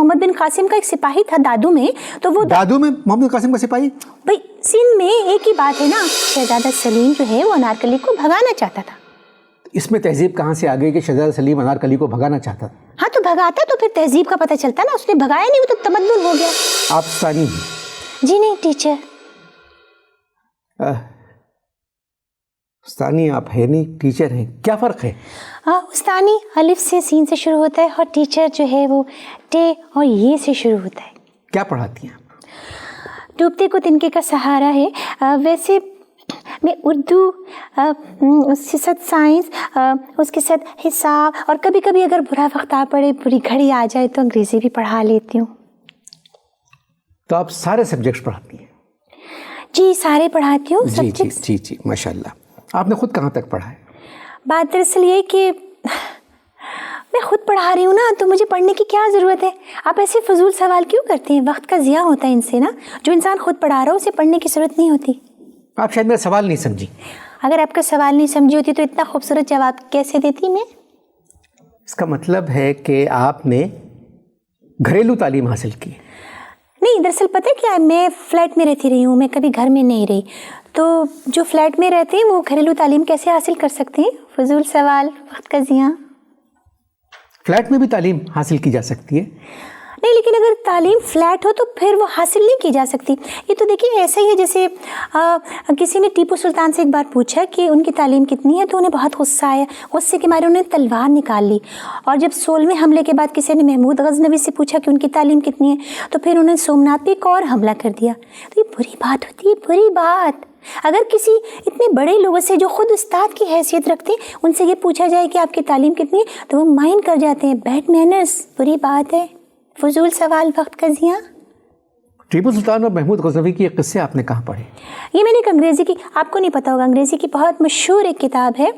محمد بن قاسم کا ایک سپاہی تھا دادو میں, تو وہ دادو میں محمد قاسم کا سپاہی؟ بھائی سندھ میں ایک ہی بات ہے نا, شہزادہ سلیم جو ہے وہ انارکلی کو بھگانا چاہتا تھا. اس میں تہذیب کہاں سے آ گئی کہ شہزادہ سلیم انارکلی کو بھگانا چاہتا تھا؟ ہاں تو بھگاتا تو پھر تہذیب کا پتہ چلتا نا, اس نے بھگایا نہیں, وہ تو تمدن ہو گیا. آپ ثانی؟ جی نہیں ٹیچر. استانی آپ ہے نہیں, ٹیچر ہیں, کیا فرق ہے؟ استانی الف سے سین سے شروع ہوتا ہے, اور ٹیچر جو ہے وہ ٹے اور یہ سے شروع ہوتا ہے. کیا پڑھاتی ہیں آپ؟ ڈوبتے کو تنکے کا سہارا ہے. ویسے میں اردو, اس کے ساتھ سائنس, اس کے ساتھ حساب, اور کبھی کبھی اگر برا وقت آ پڑے, بری گھڑی آ جائے تو انگریزی بھی پڑھا لیتی ہوں. تو آپ سارے سبجیکٹس پڑھاتی ہیں؟ جی سارے پڑھاتی ہوں. جی جی جی جی ماشاء اللہ. آپ نے خود کہاں تک پڑھا ہے؟ بات دراصل یہ کہ میں خود پڑھا رہی ہوں نا, تو مجھے پڑھنے کی کیا ضرورت ہے. آپ ایسے فضول سوال کیوں کرتے ہیں؟ وقت کا ضیاع ہوتا ہے ان سے نا. جو انسان خود پڑھا رہا ہو اسے پڑھنے کی ضرورت نہیں ہوتی. آپ شاید میرا سوال نہیں سمجھی. اگر آپ کا سوال نہیں سمجھی ہوتی تو اتنا خوبصورت جواب کیسے دیتی میں؟ اس کا مطلب ہے کہ آپ نے گھریلو تعلیم حاصل کی؟ نہیں, دراصل پتہ کیا ہے, میں فلیٹ میں رہتی رہی ہوں, میں کبھی گھر میں نہیں رہی. تو جو فلیٹ میں رہتے ہیں وہ گھریلو تعلیم کیسے حاصل کر سکتے ہیں؟ فضول سوال, وقت کا ضیاع. فلیٹ میں بھی تعلیم حاصل کی جا سکتی ہے؟ نہیں, لیکن اگر تعلیم فلیٹ ہو تو پھر وہ حاصل نہیں کی جا سکتی. یہ تو دیکھیے ایسا ہی ہے جیسے کسی نے ٹیپو سلطان سے ایک بار پوچھا کہ ان کی تعلیم کتنی ہے, تو انہیں بہت غصہ آیا. غصے کے مارے انہوں نے تلوار نکال لی. اور جب 16ویں حملے کے بعد کسی نے محمود غزنوی سے پوچھا کہ ان کی تعلیم کتنی ہے, تو پھر انہوں نے سومنات پہ ایک اور حملہ کر دیا. تو یہ بری بات ہوتی ہے, بری بات. اگر کسی اتنے بڑے لوگوں سے جو خود استاد کی حیثیت رکھتے ہیں ان سے یہ پوچھا جائے کہ آپ کی تعلیم کتنی ہے, تو وہ مائنڈ کر جاتے ہیں. بیڈ مینرز, بری بات ہے. فضول سوال, وقت کا ضیاع. ٹیپو سلطان اور محمود غزنوی کی ایک قصے آپ نے کہاں پڑھے؟ یہ میں نے ایک انگریزی کی, آپ کو نہیں پتا ہوگا, انگریزی کی بہت مشہور ایک کتاب ہے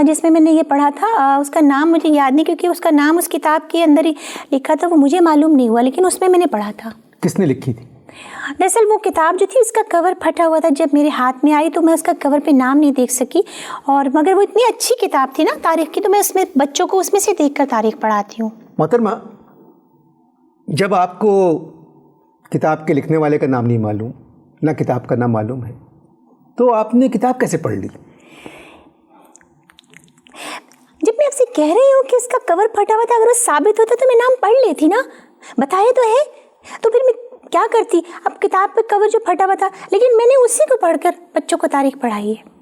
جس میں نے یہ پڑھا تھا. اس کا نام مجھے یاد نہیں, کیونکہ اس کا نام اس کتاب کے اندر ہی لکھا تھا, وہ مجھے معلوم نہیں ہوا, لیکن اس میں نے پڑھا تھا. کس نے لکھی تھی؟ دراصل وہ کتاب جو تھی اس کا کور پھٹا ہوا تھا. جب میرے ہاتھ میں آئی تو میں اس کا کور پہ نام نہیں دیکھ سکی, اور مگر وہ اتنی اچھی کتاب تھی نا تاریخ کی, تو میں اس میں بچوں کو اس میں سے دیکھ کر تاریخ پڑھاتی ہوں. محترمہ, جب آپ کو کتاب کے لکھنے والے کا نام نہیں معلوم, نہ کتاب کا نام معلوم ہے, تو آپ نے کتاب کیسے پڑھ لی؟ جب میں آپ سے کہہ رہی ہوں کہ اس کا کور پھٹا ہوا تھا, اگر وہ ثابت ہوتا تو میں نام پڑھ لیتی نا, بتایا تو ہے. تو پھر میں کیا کرتی؟ اب کتاب پہ کور جو پھٹا ہوا تھا, لیکن میں نے اسی کو پڑھ کر بچوں کو تاریخ پڑھائی ہے.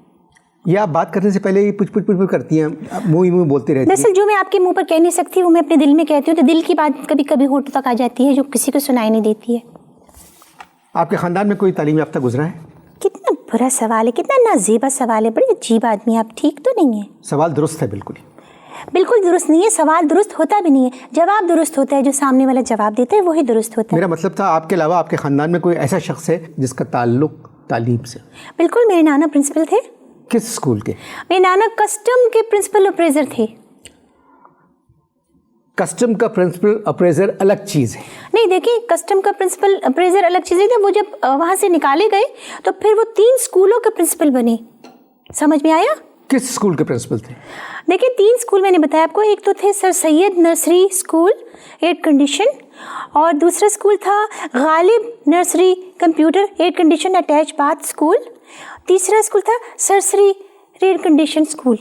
یہ آپ بات کرنے سے پہلے ہی پچھ کرتی ہیں, منہ بولتی رہتی ہیں. دراصل جو میں آپ کے منہ پر کہہ نہیں سکتی وہ میں اپنے دل میں کہتی ہوں, تو دل کی بات کبھی کبھی ہونٹوں تک آ جاتی ہے جو کسی کو سنائی نہیں دیتی ہے. آپ کے خاندان میں کوئی تعلیم یافتہ گزرا ہے؟ کتنا برا سوال ہے, کتنا نازیبا سوال ہے, بڑی عجیب آدمی. آپ ٹھیک تو نہیں ہیں؟ سوال درست ہے, بالکل بالکل درست نہیں ہے. سوال درست ہوتا بھی نہیں ہے, جواب درست ہوتا ہے. جو سامنے والا جواب دیتا ہے وہی درست ہوتا ہے. میرا مطلب تھا آپ کے علاوہ آپ کے خاندان میں کوئی ایسا شخص ہے جس کا تعلق تعلیم سے؟ بالکل, میرے نانا پرنسپل تھے. کس اسکول کے؟ میرے نانا کسٹم کے پرنسپل اپریزر تھے. کسٹم کا پرنسپل اپریزر الگ چیز ہے. نہیں دیکھیں, کسٹم کا پرنسپل اپریزر الگ چیز ہے. وہ جب وہاں سے نکالے گئے تو پھر وہ 3 اسکولوں کے پرنسپل بنے. سمجھ میں آیا؟ کس اسکول کے پرنسپل تھے؟ دیکھیں 3 اسکول میں نے بتایا آپ کو. ایک تو تھے Sir Syed nursery school air condition, اور دوسرا اسکول تھا Ghalib nursery computer air condition attach bath school. تیسرا اسکول تھا Sarsari air condition school.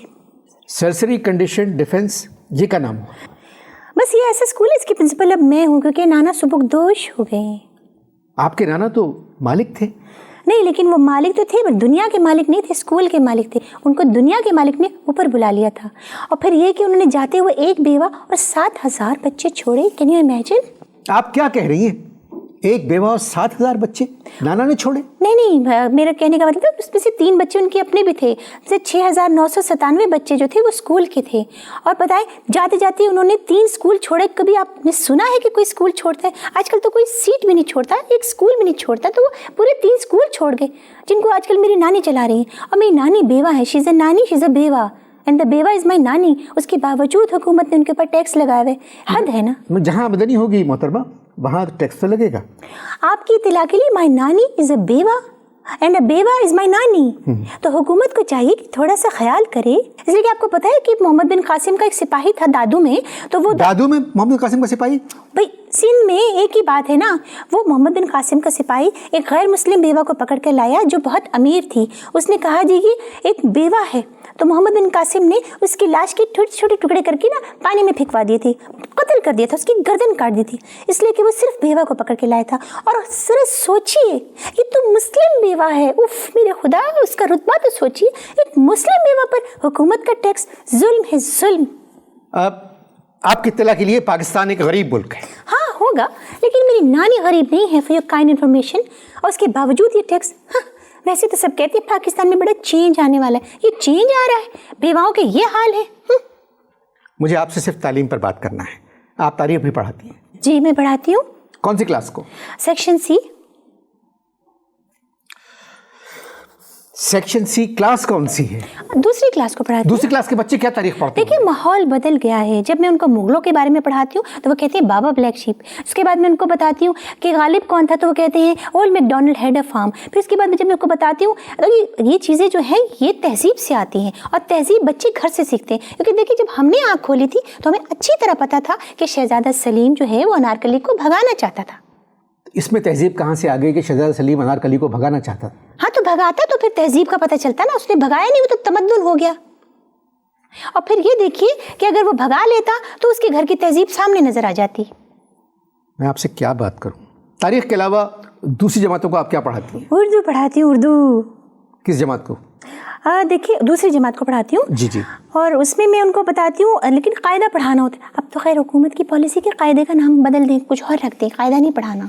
Sarsari condition defence, یہ کا نام؟ بس یہ ایسا اسکول ہے, اس کی پرنسپل اب میں ہوں, کیونکہ نانا سبکدوش ہو گئے ہیں. آپ کے نانا تو مالک تھے؟ نہیں, لیکن وہ مالک تو تھے, دنیا کے مالک نہیں تھے, اسکول کے مالک تھے. ان کو دنیا کے مالک نے اوپر بلا لیا تھا. اور پھر یہ کہ انہوں نے جاتے ہوئے 1 بیوہ اور 7,000 بچے چھوڑے. Can you imagine? آپ کیا کہہ رہی ہیں؟ 1 بیوہ اور 7,000 بچے نانا نے چھوڑے؟ نہیں, میرا کہنے کا مطلب اس میں سے 3 بچے ان کے اپنے بھی تھے. جیسے 6,997 بچے جو تھے وہ اسکول کے تھے. اور بتائیں جاتے جاتے انہوں نے 3 اسکول چھوڑے. کبھی آپ نے سنا ہے کہ کوئی اسکول چھوڑتا ہے؟ آج کل تو کوئی سیٹ بھی نہیں چھوڑتا, ایک اسکول بھی نہیں چھوڑتا. تو وہ پورے 3 اسکول چھوڑ گئے, جن کو آج کل میری نانی چلا رہی ہیں. اور میری نانی بیوہ ہے, شی از اے نانی, شی از اے بیوہ, اینڈ دا بیوہ از مائی نانی. اس کے باوجود حکومت نے ان کے اوپر ٹیکس لگائے ہوئے. حد ہے نا. جہاں آمدنی ہوگی محترمہ وہاں ٹیکس تو لگے گا. آپ کی اطلاع کے لیے مائی نانی از اے بیوہ. اینڈ بیوہ از مائی نانی. تو حکومت کو چاہیے کہ تھوڑا سا خیال کرے, اس لیے کہ آپ کو پتا ہے کہ محمد بن قاسم کا ایک سپاہی تھا دادو میں, تو وہ دادو میں محمد قاسم کا سپاہی, بھائی سندھ میں ایک ہی بات ہے نا, وہ محمد بن قاسم کا سپاہی ایک غیر مسلم بیوہ کو پکڑ کے لایا جو بہت امیر تھی. اس نے کہا جی یہ ایک بیوہ ہے, تو محمد بن قاسم نے اس کی لاش کے چھوٹے چھوٹے ٹکڑے کر کے نا پانی میں پھینکوا دیے تھے, قتل کر دیا تھا, اس کی گردن کاٹ دی تھی, اس لیے کہ وہ صرف بیوہ کو پکڑ کے لایا تھا. اور ذرا سوچیے یہ تو مسلم بیوہ ہے, اف میرے خدا, اس کا رتبہ تو سوچیے, ایک مسلم بیوہ پر حکومت کا ٹیکس, ظلم ہے ظلم. آپ کی اطلاع کے لیے پاکستان ایک غریب ملک ہے. ہاں ہوگا, لیکن میری نانی غریب نہیں ہے, فور یور کائنڈ انفارمیشن, اور اس کے باوجود یہ ٹیکس. ویسے تو سب کہتے ہیں پاکستان میں بڑا چینج آنے والا ہے, یہ چینج آ رہا ہے, بیواؤں کے یہ حال ہے. مجھے آپ سے صرف تعلیم پر بات کرنا ہے. آپ تاریخ بھی پڑھاتی ہیں؟ جی میں پڑھاتی ہوں. کون سی کلاس کو؟ Section C. Section C class کون سی ہے؟ دوسری کلاس کو پڑھاتی ہوں. دوسری کلاس کے بچے کیا تاریخ پڑھتے ہیں؟ دیکھیے ماحول بدل گیا ہے. جب میں ان کو مغلوں کے بارے میں پڑھاتی ہوں تو وہ کہتے ہیں بابا بلیک شیپ. اس کے بعد میں ان کو بتاتی ہوں کہ غالب کون تھا تو وہ کہتے ہیں old make Donald had a form. پھر اس کے بعد جب میں ان کو بتاتی ہوں یہ چیزیں جو ہیں یہ تہذیب سے آتی ہیں, اور تہذیب بچے گھر سے سیکھتے ہیں. کیونکہ دیکھیے جب ہم نے آنکھ کھولی تھی تو ہمیں اچھی طرح پتا تھا کہ شہزادہ سلیم جو ہے وہ انارکلی کو بھگانا چاہتا تھا. اس میں تہذیب کہاں سے آ گئی کہ شہزادہ سلیم انارکلی کو بھگانا چاہتا؟ ہاں تو بھگاتا تو پھر تہذیب کا پتہ چلتا نا, اس نے بھگایا نہیں, وہ تو تمدن ہو گیا. اور پھر یہ دیکھیے کہ اگر وہ بھگا لیتا تو اس کے گھر کی تہذیب سامنے نظر آ جاتی. میں آپ سے کیا بات کروں, تاریخ کے علاوہ دوسری جماعتوں کو آپ کیا پڑھاتی ہیں؟ اردو پڑھاتی ہوں. اردو کس جماعت کو؟ دیکھیے دوسری جماعت کو پڑھاتی ہوں. جی جی. اور اس میں ان کو بتاتی ہوں, لیکن قاعدہ پڑھانا ہوتا ہے. اب تو خیر حکومت کی پالیسی کے قاعدے کا نام بدل دیں, کچھ اور رکھ دیں, قاعدہ نہیں پڑھانا.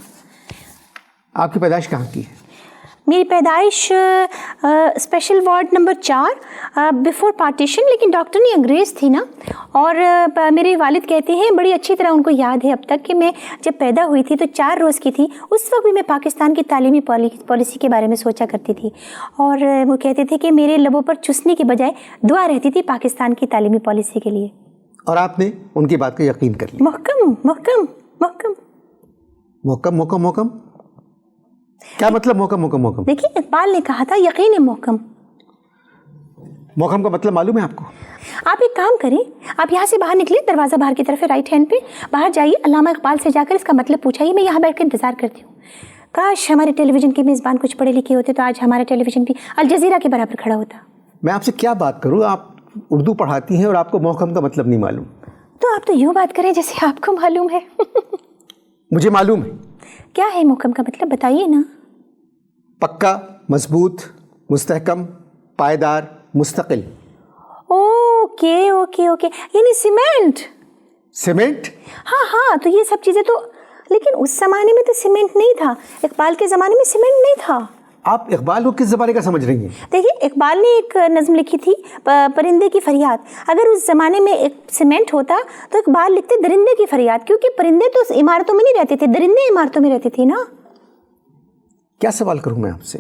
آپ کی پیدائش کہاں کی ہے؟ میری پیدائش special ward number 4 before partition, لیکن ڈاکٹرنی انگریز تھی نا. اور میرے والد کہتے ہیں, بڑی اچھی طرح ان کو یاد ہے اب تک, کہ میں جب پیدا ہوئی تھی تو 4 روز کی تھی. اس وقت بھی میں پاکستان کی تعلیمی پالیسی کے بارے میں سوچا کرتی تھی, اور وہ کہتے تھے کہ میرے لبوں پر چسنے کی بجائے دعا رہتی تھی پاکستان کی تعلیمی پالیسی کے لیے. اور آپ نے ان کی بات کا یقین کر لیا؟ محکم محکم محکم محکم محکم محکم. کیا مطلب محکم محکم محکم؟ دیکھیے اقبال نے کہا تھا یقین محکم. محکم کا مطلب معلوم ہے آپ کو؟ آپ ایک کام کریں, آپ یہاں سے باہر نکلیں, دروازہ باہر کی طرف ہے, رائٹ ہینڈ پہ باہر جائیے, علامہ اقبال سے جا کر اس کا مطلب پوچھائیے. میں یہاں بیٹھ کر انتظار کرتی ہوں. کاش ہمارے ٹیلی ویژن کے میزبان کچھ پڑھے لکھے ہوتے تو آج ہمارا ٹیلی ویژن بھی الجزیرہ کے برابر کھڑا ہوتا. میں آپ سے کیا بات کروں, آپ اردو پڑھاتی ہیں اور آپ کو محکم کا مطلب نہیں معلوم؟ تو آپ تو یوں بات کریں جیسے آپ کو معلوم ہے. مجھے معلوم ہے. کیا ہے محکم کا مطلب, بتائیے نا. پکا, مضبوط, مستحکم, پائیدار, مستقل. اوکے اوکے اوکے, یعنی سیمنٹ. سیمنٹ؟ ہاں ہاں, تو یہ سب چیزیں تو, لیکن اس زمانے میں تو سیمنٹ نہیں تھا. اقبال کے زمانے میں سیمنٹ نہیں تھا. آپ اقبال کو کس زمانے کا سمجھ رہی ہیں؟ دیکھیے اقبال نے ایک نظم لکھی تھی پرندے کی فریاد. اگر اس زمانے میں ایک سیمنٹ ہوتا تو اقبال لکھتے درندے کی فریاد, کیونکہ پرندے تو عمارتوں میں نہیں رہتے تھے, درندے عمارتوں میں رہتے تھے نا. کیا سوال کروں میں آپ سے؟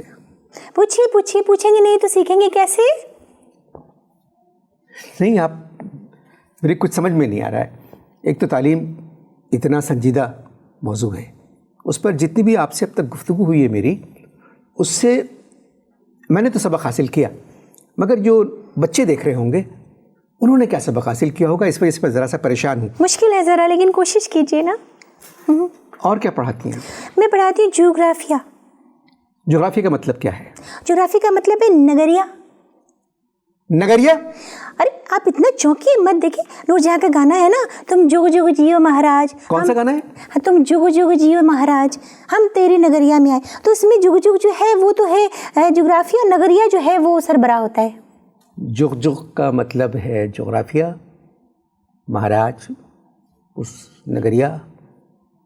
پوچھیے پوچھیے, پوچھیں گے نہیں تو سیکھیں گے کیسے؟ نہیں, آپ میری کچھ سمجھ میں نہیں آ رہا ہے. ایک تو تعلیم اتنا سنجیدہ موضوع ہے, اس پر جتنی بھی آپ سے اب تک گفتگو ہوئی ہے میری, اس سے میں نے تو سبق حاصل کیا, مگر جو بچے دیکھ رہے ہوں گے انہوں نے کیا سبق حاصل کیا ہوگا, اس وجہ سے میں ذرا سا پریشان ہوں. مشکل ہے ذرا, لیکن کوشش کیجیے نا. اور کیا پڑھاتی ہیں؟ میں پڑھاتی ہوں جغرافیہ. جغرافیہ کا مطلب کیا ہے؟ جغرافیہ کا مطلب ہے نگریہ. نگریہ؟ ارے آپ اتنا چونکیے مت. دیکھیں نور جہاں کا گانا ہے نا, تم جگ جگ جیو مہاراج. کون سا گانا ہے؟ تم جگ جگ جیو مہاراج, ہم تیری نگریہ میں آئے. تو اس میں جگ جگ جو ہے وہ تو ہے جغرافیہ, نگریہ جو ہے وہ سربراہ ہوتا ہے. جگ جگ کا مطلب ہے جغرافیہ, مہاراج اس نگریہ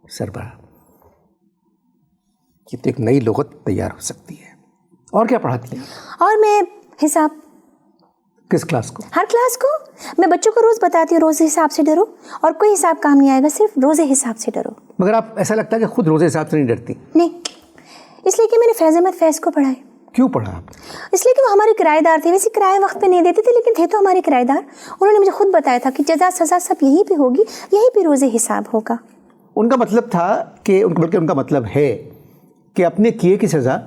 سربراہ. یہ تو ایک نئی لغت تیار ہو سکتی ہے. اور کیا پڑھاتی ہیں؟ اور میں حساب. کس کلاس کو؟ ہر کلاس کو. میں بچوں کو روز بتاتی ہوں روز حساب سے ڈرو, اور کوئی حساب کام نہیں آئے گا, صرف روز حساب سے ڈرو. مگر آپ ایسا لگتا ہے کہ خود روز حساب سے نہیں ڈرتی. نہیں, اس لیے کہ میں نے فیض احمد فیض کو پڑھا ہے. کیوں پڑھا آپ؟ اس لیے کہ وہ ہمارے کرایہ دار تھے. ویسے کرایہ وقت پہ نہیں دیتے تھے, لیکن تھے تو ہمارے کرایہ دار. انہوں نے مجھے خود بتایا تھا کہ جزا سزا سب یہیں پہ ہوگی, یہیں پہ روز حساب ہوگا. ان کا مطلب تھا کہ بلکہ ان کا مطلب ہے کہ اپنے کیے کی سزا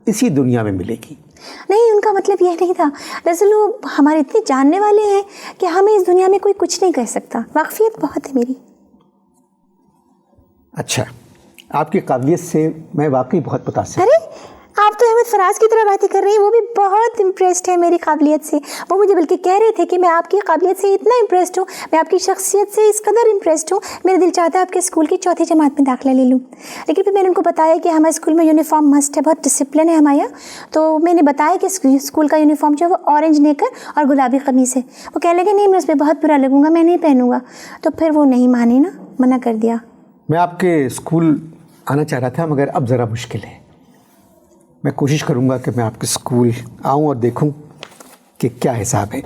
اسی دنیا میں ملے گی. نہیں، ان کا مطلب یہ نہیں تھا. دراصل وہ ہمارے اتنے جاننے والے ہیں کہ ہمیں اس دنیا میں کوئی کچھ نہیں کہہ سکتا. واقفیت بہت ہے میری. اچھا، آپ کی قابلیت سے میں واقعی بہت متاثر. ارے آپ تو احمد فراز کی طرح باتیں کر رہی ہیں. وہ بھی بہت امپریسڈ ہے میری قابلیت سے. وہ مجھے بلکہ کہہ رہے تھے کہ میں آپ کی قابلیت سے اتنا امپریسڈ ہوں، میں آپ کی شخصیت سے اس قدر امپریسڈ ہوں، میرا دل چاہتا ہے آپ کے اسکول کی 4تھی جماعت میں داخلہ لے لوں. لیکن پھر میں نے ان کو بتایا کہ ہمارے اسکول میں یونیفارم مسٹ ہے، بہت ڈسپلن ہے ہمارے یہاں. تو میں نے بتایا کہ اسکول کا یونیفارم جو ہے وہ اورنج نیکر اور گلابی قمیص ہے. وہ کہنے لگے نہیں، میں اس پہ بہت برا لگوں گا، میں نہیں پہنوں گا. تو پھر وہ نہیں مانے نا، منع کر دیا. میں آپ کے اسکول آنا چاہ رہا تھا، مگر اب ذرا مشکل ہے. میں کوشش کروں گا کہ میں آپ کے اسکول آؤں اور دیکھوں کہ کیا حساب ہے.